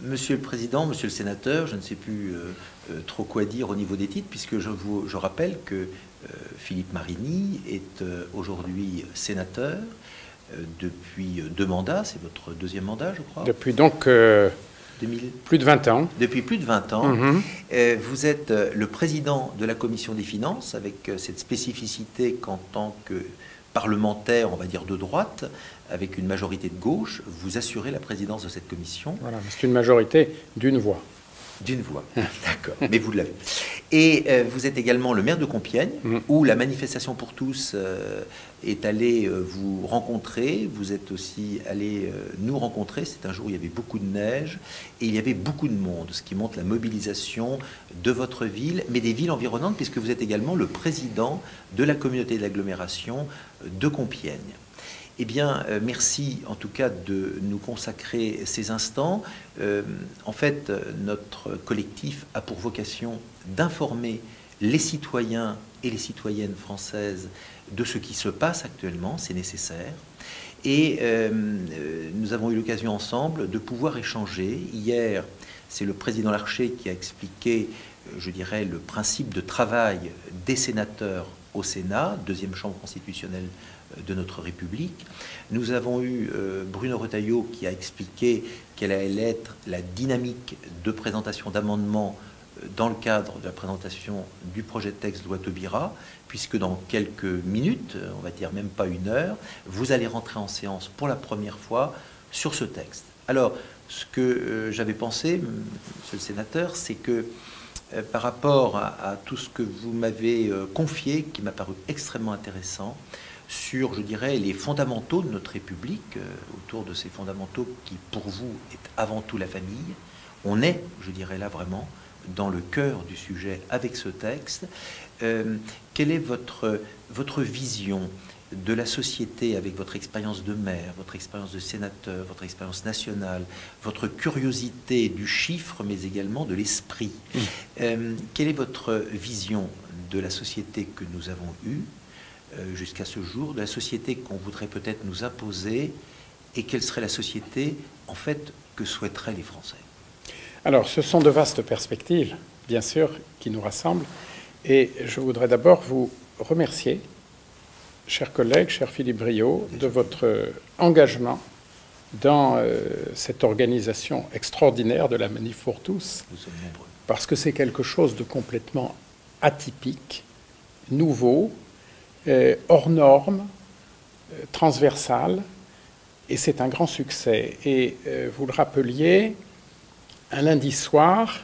Monsieur le Président, Monsieur le Sénateur, je ne sais plus trop quoi dire au niveau des titres, puisque je rappelle que Philippe Marini est aujourd'hui sénateur depuis 2 mandats. C'est votre 2e mandat, je crois. Depuis donc plus de 20 ans. Depuis plus de 20 ans. Vous êtes le président de la Commission des Finances, avec cette spécificité qu'en tant que parlementaire, on va dire de droite, avec une majorité de gauche, vous assurez la présidence de cette commission. Voilà, c'est une majorité d'une voix. D'une voix, d'accord, mais vous l'avez. Et vous êtes également le maire de Compiègne, où la manifestation pour tous est allée vous rencontrer. Vous êtes aussi allé nous rencontrer. C'est un jour où il y avait beaucoup de neige et il y avait beaucoup de monde, ce qui montre la mobilisation de votre ville, mais des villes environnantes, puisque vous êtes également le président de la communauté d'agglomération de Compiègne. Eh bien, merci en tout cas de nous consacrer ces instants. En fait, notre collectif a pour vocation d'informer les citoyens et les citoyennes françaises de ce qui se passe actuellement, c'est nécessaire. Et nous avons eu l'occasion ensemble de pouvoir échanger. Hier, c'est le président Larcher qui a expliqué, je dirais, le principe de travail des sénateurs au Sénat, 2e chambre constitutionnelle de notre République. Nous avons eu Bruno Retailleau qui a expliqué quelle allait être la dynamique de présentation d'amendements dans le cadre de la présentation du projet de texte loi Taubira, puisque dans quelques minutes, on va dire même pas 1 heure, vous allez rentrer en séance pour la première fois sur ce texte. Alors, ce que j'avais pensé, monsieur le sénateur, c'est que par rapport à tout ce que vous m'avez confié, qui m'a paru extrêmement intéressant, sur, je dirais, les fondamentaux de notre République, autour de ces fondamentaux qui, pour vous, est avant tout la famille. On est, je dirais là, vraiment dans le cœur du sujet avec ce texte. Quelle est votre vision de la société avec votre expérience de maire, votre expérience de sénateur, votre expérience nationale, votre curiosité du chiffre, mais également de l'esprit? Quelle est votre vision de la société que nous avons eue jusqu'à ce jour, de la société qu'on voudrait peut-être nous imposer, et quelle serait la société, en fait, que souhaiteraient les Français? Alors, ce sont de vastes perspectives, bien sûr, qui nous rassemblent, et je voudrais d'abord vous remercier, chers collègues, cher Philippe Briot, de votre engagement dans cette organisation extraordinaire de la Manif pour tous. Nous sommes nombreux. Parce que c'est quelque chose de complètement atypique, nouveau, hors norme, transversal, et c'est un grand succès. Et vous le rappeliez, un lundi soir,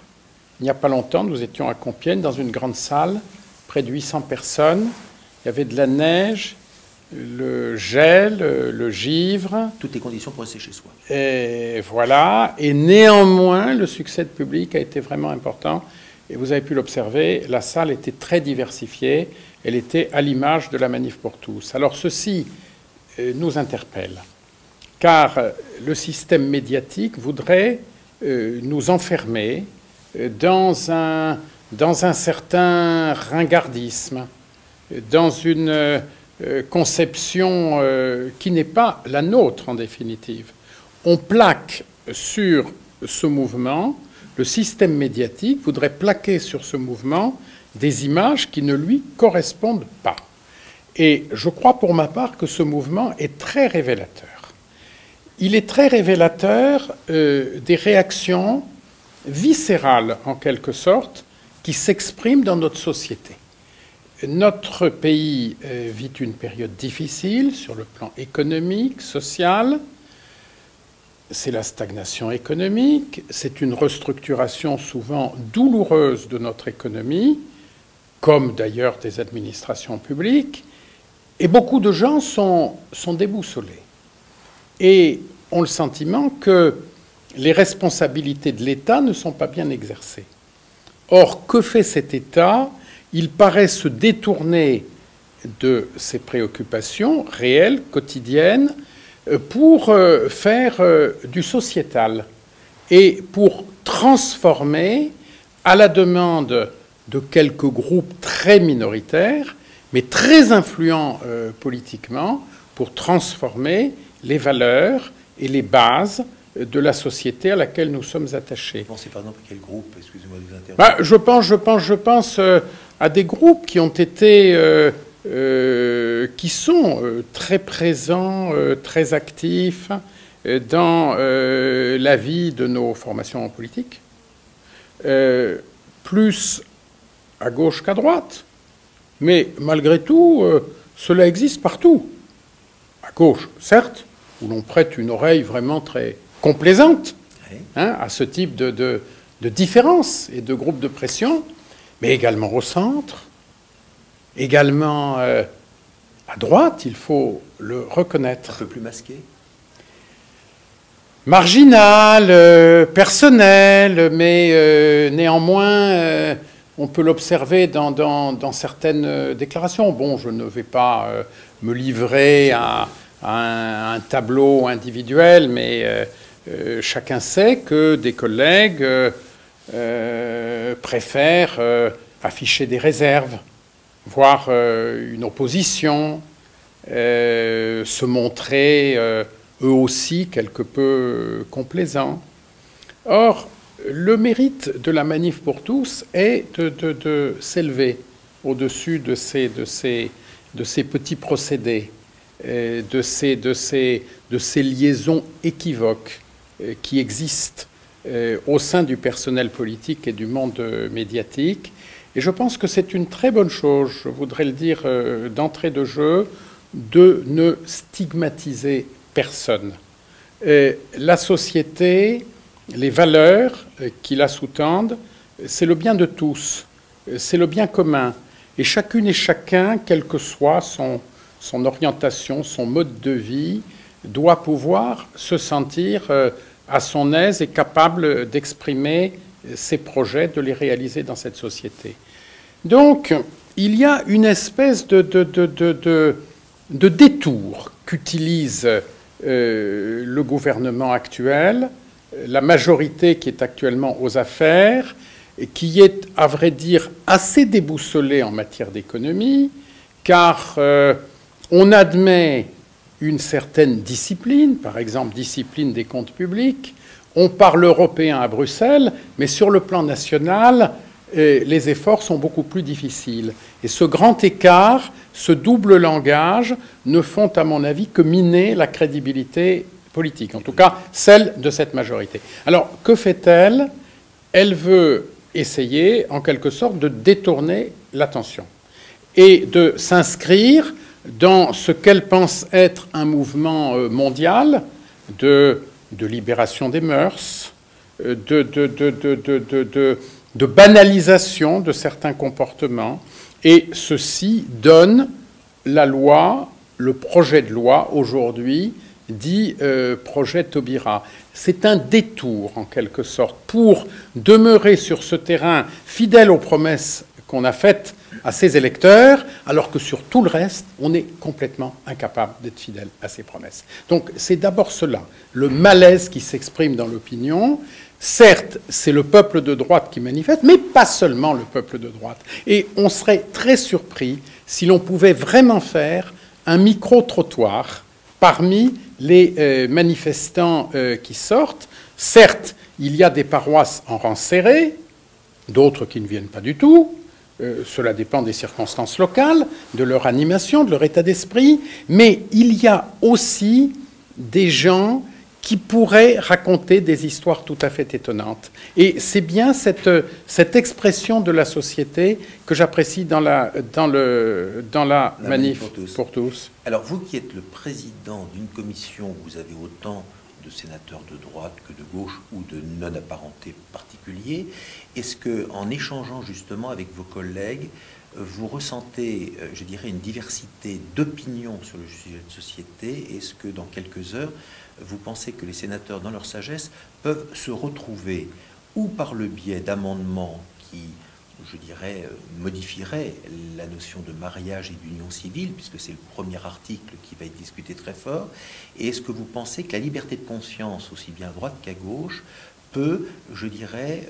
il n'y a pas longtemps, nous étions à Compiègne, dans une grande salle, près de 800 personnes. Il y avait de la neige, le gel, le givre. Toutes les conditions pour rester chez soi. Et voilà. Et néanmoins, le succès de public a été vraiment important. Et vous avez pu l'observer, la salle était très diversifiée. Elle était à l'image de la Manif pour tous. Alors ceci nous interpelle, car le système médiatique voudrait nous enfermer dans un certain ringardisme, dans une conception qui n'est pas la nôtre en définitive. On plaque sur ce mouvement, le système médiatique voudrait plaquer sur ce mouvement des images qui ne lui correspondent pas. Et je crois pour ma part que ce mouvement est très révélateur. Il est très révélateur des réactions viscérales, en quelque sorte, qui s'expriment dans notre société. Notre pays vit une période difficile sur le plan économique, social. C'est la stagnation économique, c'est une restructuration souvent douloureuse de notre économie, comme d'ailleurs des administrations publiques, et beaucoup de gens sont déboussolés et ont le sentiment que les responsabilités de l'État ne sont pas bien exercées. Or, que fait cet État? Il paraît se détourner de ses préoccupations réelles, quotidiennes, pour faire du sociétal et pour transformer, à la demande de quelques groupes très minoritaires, mais très influents politiquement, pour transformer les valeurs et les bases de la société à laquelle nous sommes attachés. Vous pensez par exemple à quel groupe? Excusez-moi de vous interrompre. Je pense à des groupes qui ont été, qui sont très présents, très actifs dans la vie de nos formations politiques, plus à gauche qu'à droite. Mais malgré tout, cela existe partout. À gauche, certes, où l'on prête une oreille vraiment très complaisante à ce type de différences et de groupes de pression, mais également au centre, également à droite, il faut le reconnaître. Un peu plus masqué? Marginal, personnel, mais néanmoins, on peut l'observer dans certaines déclarations. Bon, je ne vais pas me livrer à un tableau individuel, mais chacun sait que des collègues préfèrent afficher des réserves, voire une opposition, se montrer eux aussi quelque peu complaisants. Or, le mérite de la Manif pour tous est de s'élever au-dessus de ces petits procédés, de ces liaisons équivoques qui existent au sein du personnel politique et du monde médiatique. Et je pense que c'est une très bonne chose, je voudrais le dire d'entrée de jeu, de ne stigmatiser personne. La société, les valeurs qui la sous-tendent, c'est le bien de tous, c'est le bien commun. Et chacune et chacun, quelle que soit son orientation, son mode de vie, doit pouvoir se sentir à son aise et capable d'exprimer ses projets, de les réaliser dans cette société. Donc, il y a une espèce de détour qu'utilise le gouvernement actuel, la majorité qui est actuellement aux affaires, et qui est, à vrai dire, assez déboussolée en matière d'économie, car on admet une certaine discipline, par exemple discipline des comptes publics, on parle européen à Bruxelles, mais sur le plan national, les efforts sont beaucoup plus difficiles. Et ce grand écart, ce double langage, ne font, à mon avis, que miner la crédibilité politique, en tout cas celle de cette majorité. Alors, que fait-elle? Elle veut essayer, en quelque sorte, de détourner l'attention et de s'inscrire dans ce qu'elle pense être un mouvement mondial de libération des mœurs, de banalisation de certains comportements. Et ceci donne la loi, le projet de loi aujourd'hui, dit projet Taubira. C'est un détour, en quelque sorte, pour demeurer sur ce terrain fidèle aux promesses qu'on a faites à ses électeurs, alors que sur tout le reste, on est complètement incapable d'être fidèle à ses promesses. Donc c'est d'abord cela, le malaise qui s'exprime dans l'opinion. Certes, c'est le peuple de droite qui manifeste, mais pas seulement le peuple de droite. Et on serait très surpris si l'on pouvait vraiment faire un micro-trottoir parmi les manifestants qui sortent. Certes, il y a des paroisses en rang serré, d'autres qui ne viennent pas du tout. Cela dépend des circonstances locales, de leur animation, de leur état d'esprit. Mais il y a aussi des gens qui pourraient raconter des histoires tout à fait étonnantes. Et c'est bien cette expression de la société que j'apprécie dans la Manif pour tous. Alors, vous qui êtes le président d'une commission où vous avez autant de sénateurs de droite que de gauche ou de non-apparentés particuliers, est-ce que, en échangeant justement avec vos collègues, vous ressentez, je dirais, une diversité d'opinions sur le sujet de société? Est-ce que dans quelques heures, vous pensez que les sénateurs, dans leur sagesse, peuvent se retrouver ou par le biais d'amendements qui, je dirais, modifieraient la notion de mariage et d'union civile, puisque c'est le premier article qui va être discuté très fort? Et est-ce que vous pensez que la liberté de conscience, aussi bien à droite qu'à gauche, peut, je dirais,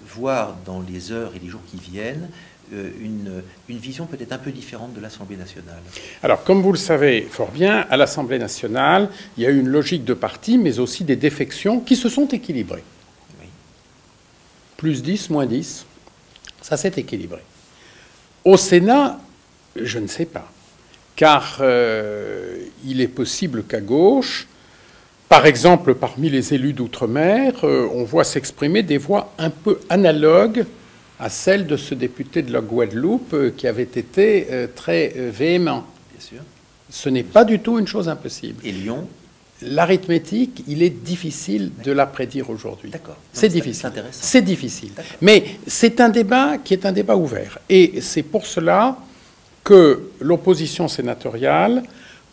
voir dans les heures et les jours qui viennent une vision peut-être un peu différente de l'Assemblée nationale? Alors, comme vous le savez fort bien, à l'Assemblée nationale, il y a eu une logique de parti, mais aussi des défections qui se sont équilibrées. Oui. Plus 10, moins 10, ça s'est équilibré. Au Sénat, je ne sais pas, car il est possible qu'à gauche, par exemple parmi les élus d'outre-mer, on voit s'exprimer des voix un peu analogues à celle de ce député de la Guadeloupe qui avait été très véhément. Bien sûr. Ce n'est pas du tout une chose impossible. Et Lyon? L'arithmétique, il est difficile de la prédire aujourd'hui. D'accord. C'est difficile. C'est intéressant. C'est difficile. Mais c'est un débat qui est un débat ouvert. Et c'est pour cela que l'opposition sénatoriale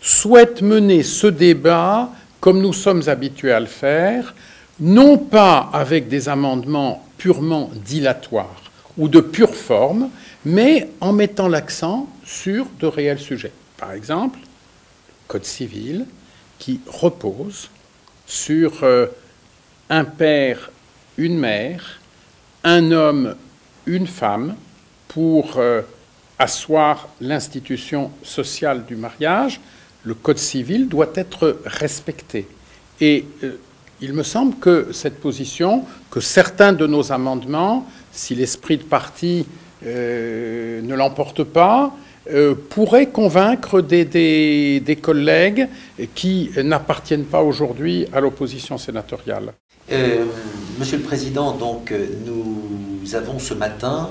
souhaite mener ce débat comme nous sommes habitués à le faire, non pas avec des amendements purement dilatoires ou de pure forme, mais en mettant l'accent sur de réels sujets. Par exemple, le Code civil qui repose sur un père, une mère, un homme, une femme, pour asseoir l'institution sociale du mariage. Le Code civil doit être respecté. Et il me semble que cette position, que certains de nos amendements, si l'esprit de parti ne l'emporte pas, pourrait convaincre des collègues qui n'appartiennent pas aujourd'hui à l'opposition sénatoriale. Monsieur le Président, donc nous avons ce matin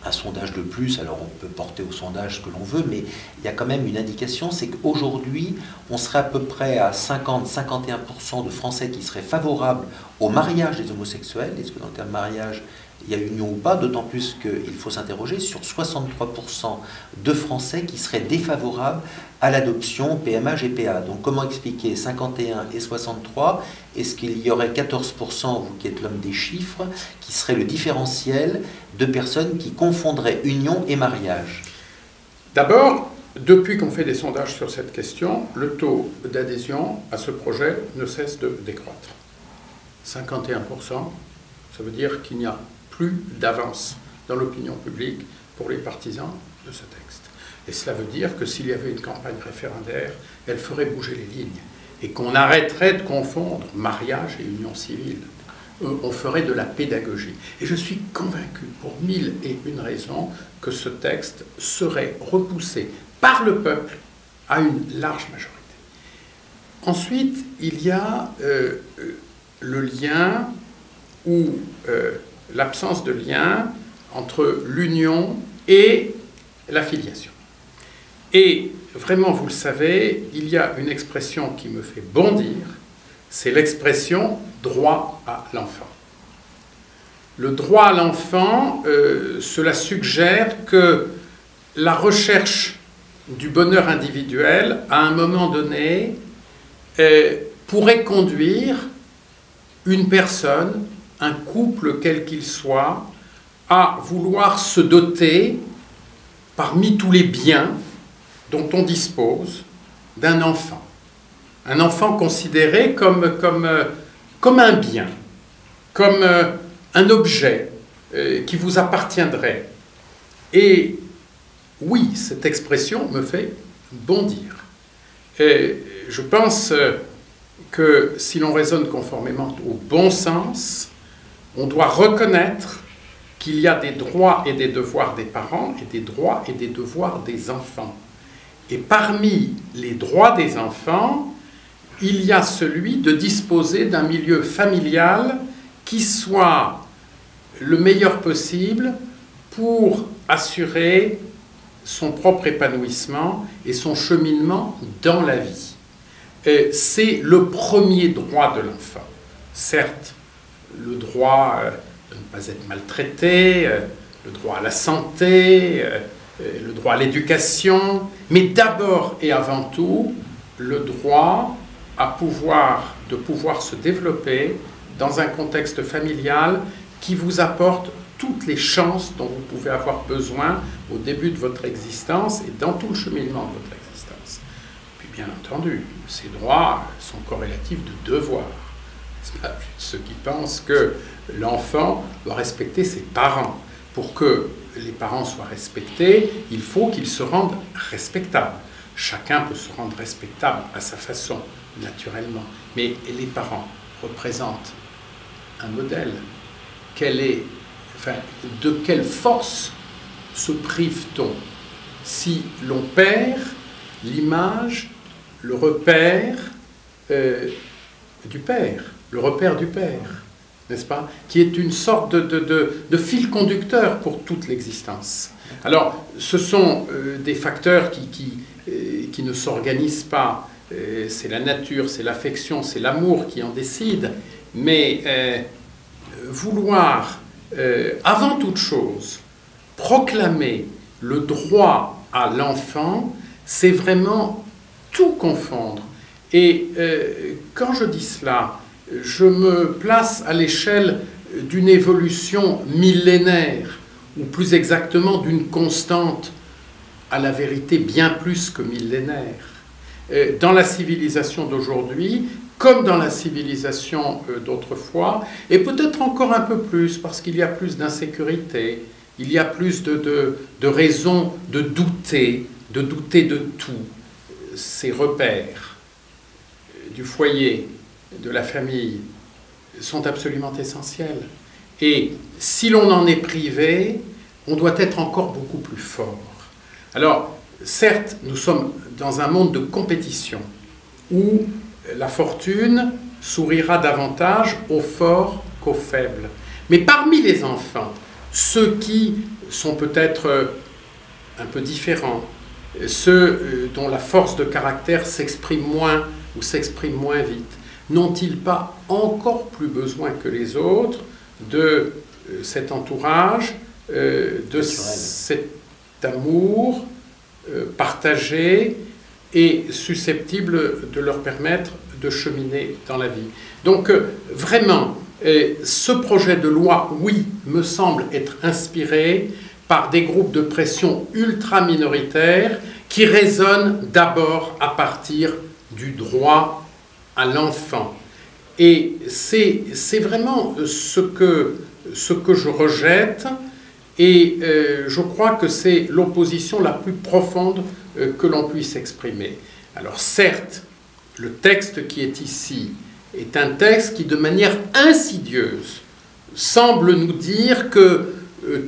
un sondage de plus, alors on peut porter au sondage ce que l'on veut, mais il y a quand même une indication, c'est qu'aujourd'hui, on serait à peu près à 50-51% de Français qui seraient favorables au mariage des homosexuels. Est-ce que dans le terme mariage, il y a union ou pas? D'autant plus qu'il faut s'interroger sur 63% de Français qui seraient défavorables à l'adoption PMA, GPA. Donc comment expliquer 51 et 63? Est-ce qu'il y aurait 14%, vous qui êtes l'homme des chiffres, qui serait le différentiel de personnes qui confondraient union et mariage? D'abord, depuis qu'on fait des sondages sur cette question, le taux d'adhésion à ce projet ne cesse de décroître. 51%, ça veut dire qu'il n'y a plus d'avance dans l'opinion publique pour les partisans de ce texte. Et cela veut dire que s'il y avait une campagne référendaire, elle ferait bouger les lignes et qu'on arrêterait de confondre mariage et union civile. On ferait de la pédagogie. Et je suis convaincu, pour 1001 raisons, que ce texte serait repoussé par le peuple à une large majorité. Ensuite, il y a le lien ou l'absence de lien entre l'union et la filiation. Et vraiment, vous le savez, il y a une expression qui me fait bondir, c'est l'expression « droit à l'enfant ». Le droit à l'enfant, cela suggère que la recherche du bonheur individuel, à un moment donné, pourrait conduire une personne, un couple quel qu'il soit, à vouloir se doter, parmi tous les biens dont on dispose, d'un enfant. Un enfant considéré comme un bien, comme un objet qui vous appartiendrait. Et oui, cette expression me fait bondir. Et je pense que si l'on raisonne conformément au bon sens, on doit reconnaître qu'il y a des droits et des devoirs des parents et des droits et des devoirs des enfants. Et parmi les droits des enfants, il y a celui de disposer d'un milieu familial qui soit le meilleur possible pour assurer son propre épanouissement et son cheminement dans la vie. C'est le premier droit de l'enfant. Certes, le droit de ne pas être maltraité, le droit à la santé, le droit à l'éducation, mais d'abord et avant tout, le droit de pouvoir se développer dans un contexte familial qui vous apporte toutes les chances dont vous pouvez avoir besoin au début de votre existence et dans tout le cheminement de votre existence. Puis bien entendu, ces droits sont corrélatifs de devoirs. C'est pas ceux qui pensent que l'enfant doit respecter ses parents. Pour que les parents soient respectés, il faut qu'ils se rendent respectables. Chacun peut se rendre respectable à sa façon, naturellement. Mais les parents représentent un modèle. De quelle force se prive-t-on si l'on perd l'image, le repère du père, n'est-ce pas, qui est une sorte de fil conducteur pour toute l'existence. Alors, ce sont des facteurs qui ne s'organisent pas. C'est la nature, c'est l'affection, c'est l'amour qui en décide. Mais vouloir, avant toute chose, proclamer le droit à l'enfant, c'est vraiment tout confondre. Et quand je dis cela, je me place à l'échelle d'une évolution millénaire, ou plus exactement d'une constante, à la vérité bien plus que millénaire. Dans la civilisation d'aujourd'hui, comme dans la civilisation d'autrefois, et peut-être encore un peu plus, parce qu'il y a plus d'insécurité, il y a plus de raisons de douter de tout. Ces repères du foyer, de la famille, sont absolument essentiels. Et si l'on en est privé, on doit être encore beaucoup plus fort. Alors, certes, nous sommes dans un monde de compétition, où la fortune sourira davantage aux forts qu'aux faibles. Mais parmi les enfants, ceux qui sont peut-être un peu différents, ceux dont la force de caractère s'exprime moins ou s'exprime moins vite, n'ont-ils pas encore plus besoin que les autres de cet entourage, de cet amour partagé et susceptible de leur permettre de cheminer dans la vie? Donc vraiment, ce projet de loi, oui, me semble être inspiré par des groupes de pression ultra-minoritaires qui raisonnent d'abord à partir du droit à l'enfant. Et c'est vraiment ce que je rejette, et je crois que c'est l'opposition la plus profonde que l'on puisse exprimer. Alors certes, le texte qui est ici est un texte qui, de manière insidieuse, semble nous dire que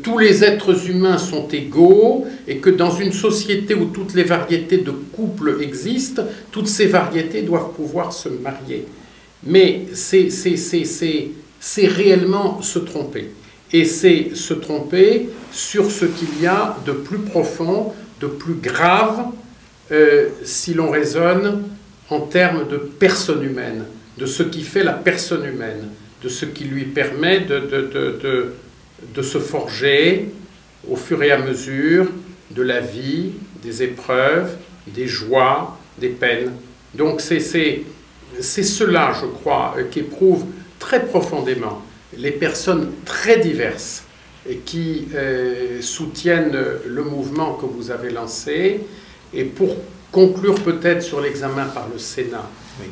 tous les êtres humains sont égaux et que dans une société où toutes les variétés de couples existent, toutes ces variétés doivent pouvoir se marier. Mais c'est réellement se tromper. Et c'est se tromper sur ce qu'il y a de plus profond, de plus grave, si l'on raisonne en termes de personne humaine, de ce qui fait la personne humaine, de ce qui lui permet de se forger au fur et à mesure de la vie, des épreuves, des joies, des peines. Donc c'est cela, je crois, qu'éprouvent très profondément les personnes très diverses et qui soutiennent le mouvement que vous avez lancé. Et pour conclure peut-être sur l'examen par le Sénat, oui.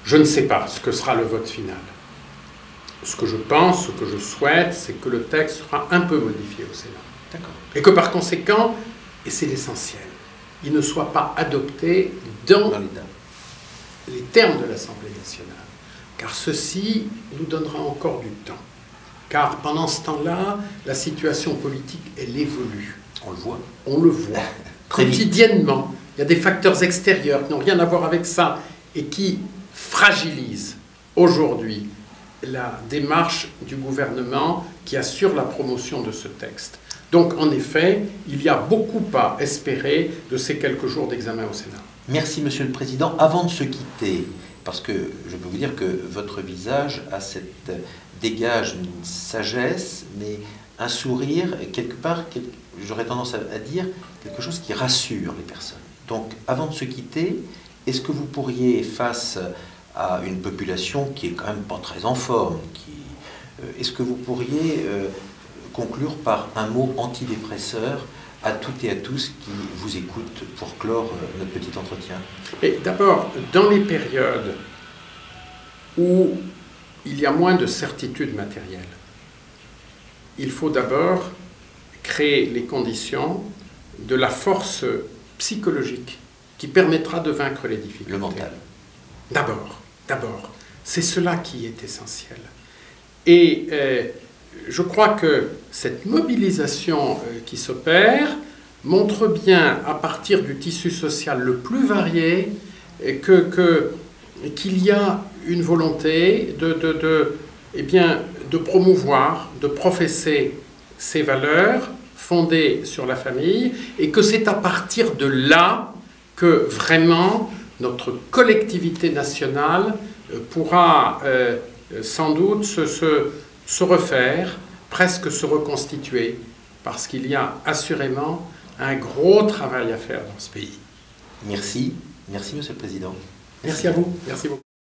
Je ne sais pas ce que sera le vote final. Ce que je pense, ce que je souhaite, c'est que le texte sera un peu modifié au Sénat. D'accord. Et que par conséquent, et c'est l'essentiel, il ne soit pas adopté dans les termes de l'Assemblée nationale. Car ceci nous donnera encore du temps. Car pendant ce temps-là, la situation politique, elle évolue. On le voit. On le voit. Quotidiennement. Il y a des facteurs extérieurs qui n'ont rien à voir avec ça et qui fragilisent aujourd'hui la démarche du gouvernement qui assure la promotion de ce texte. Donc, en effet, il y a beaucoup à espérer de ces quelques jours d'examen au Sénat. Merci, Monsieur le Président. Avant de se quitter, parce que je peux vous dire que votre visage dégage une sagesse, mais un sourire, quelque part, j'aurais tendance à dire quelque chose qui rassure les personnes. Donc, avant de se quitter, est-ce que vous pourriez, face à une population qui est quand même pas très en forme, est-ce que vous pourriez conclure par un mot antidépresseur à toutes et à tous qui vous écoutent pour clore notre petit entretien? Et d'abord, dans les périodes où il y a moins de certitude matérielle. Il faut d'abord créer les conditions de la force psychologique qui permettra de vaincre les difficultés. Le mental. D'abord. C'est cela qui est essentiel. Et je crois que cette mobilisation qui s'opère montre bien, à partir du tissu social le plus varié, qu'il y a une volonté de promouvoir, de professer ces valeurs fondées sur la famille, et que c'est à partir de là que vraiment notre collectivité nationale pourra sans doute se refaire, presque se reconstituer, parce qu'il y a assurément un gros travail à faire dans ce pays. Merci. Merci, Monsieur le Président. Merci à vous. Merci beaucoup.